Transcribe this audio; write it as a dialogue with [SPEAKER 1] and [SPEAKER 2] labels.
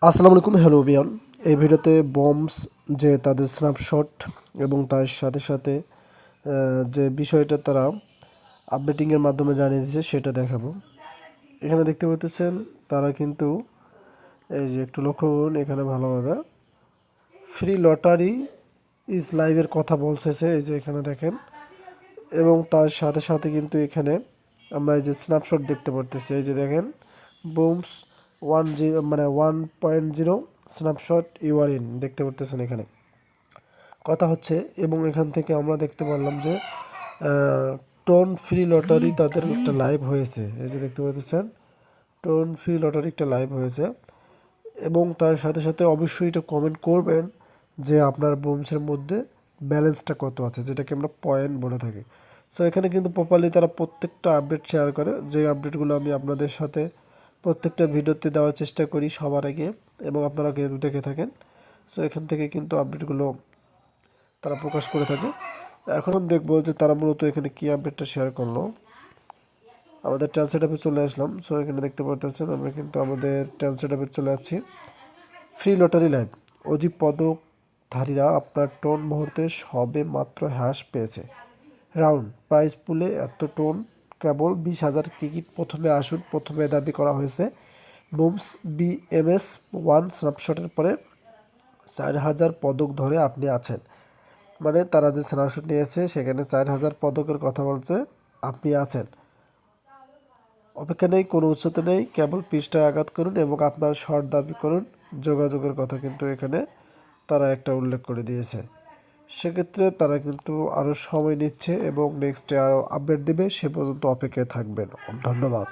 [SPEAKER 1] আসসালামু আলাইকুম, হ্যালো বিয়ন। এই ভিডিওতে বম্বস যে তাদের স্ন্যাপশট এবং তার সাথে সাথে যে বিষয়টা তারা আপডেটিংয়ের মাধ্যমে জানিয়ে দিয়েছে সেটা দেখাবো। এখানে দেখতে পাচ্ছেন তারা কিন্তু এই যে একটু লক্ষ্য করুন এখানে ভালোভাবে ফ্রি লটারি ইজ লাইভের কথা বলছে, এই যে এখানে দেখেন। এবং তার সাথে সাথে কিন্তু এখানে আমরা এই যে স্ন্যাপশট দেখতে পারতেছি, এই যে দেখেন বুমস 1.0 স্ন্যাপশট ইউআর ইন দেখতে পারতেছেন এখানে কথা হচ্ছে। এবং এখান থেকে আমরা দেখতে পারলাম যে টোন ফ্রি লটারি তাদের একটা লাইভ হয়েছে, এই যে দেখতে পাচ্ছেন টোন ফ্রি লটারি একটা লাইভ হয়েছে। এবং তার সাথে সাথে অবশ্যই এটা কমেন্ট করবেন যে আপনার বুমসের মধ্যে ব্যালেন্সটা কত আছে, যেটাকে আমরা পয়েন্ট বলে থাকি। সো এখানে কিন্তু প্রপারলি তারা প্রত্যেকটা আপডেট শেয়ার করে, যে আপডেটগুলো আমি আপনাদের সাথে প্রত্যেকটা ভিডিওতে দেওয়ার চেষ্টা করি সবার আগে, এবং আপনারা কিন্তু দেখে থাকেন। সো এখান থেকে কিন্তু আপডেটগুলো তারা প্রকাশ করে থাকে। এখন দেখবো যে তারা মূলত এখানে কী আপডেটটা শেয়ার করলো। আমাদের ট্রান্সলেট অ্যাপে চলে আসলাম। সো এখানে দেখতে পারতেছেন আমরা কিন্তু আমাদের ট্রান্সলেট অ্যাপে চলে যাচ্ছি। ফ্রি লটারি লাইভ, অজীব পদকধারীরা আপনার টোন মুহূর্তে সবে মাত্র হ্রাস পেয়েছে। রাউন্ড প্রাইজ পুলে এত টোন কেবল 20,000 টিকিট প্রথমে আসুন প্রথমে দাবি করা হয়েছে। বুমস BMS1 স্ন্যাপশটের পরে 4,000 পদক ধরে আপনি আছেন। মানে তারা যে স্ন্যাপশট নিয়েছে সেখানে 4,000 পদকের কথা বলছে, আপনি আছেন। অপেক্ষা নেই, কোনো উচ্চতা নেই, কেবল পৃষ্ঠায় আঘাত করুন এবং আপনার শর্ট দাবি করুন। যোগাযোগের কথা কিন্তু এখানে তারা একটা উল্লেখ করে দিয়েছে। সেক্ষেত্রে তারা কিন্তু আরও সময় নিচ্ছে এবং নেক্সটে আরও আপডেট দেবে, সে পর্যন্ত অপেক্ষায় থাকবেন। ধন্যবাদ।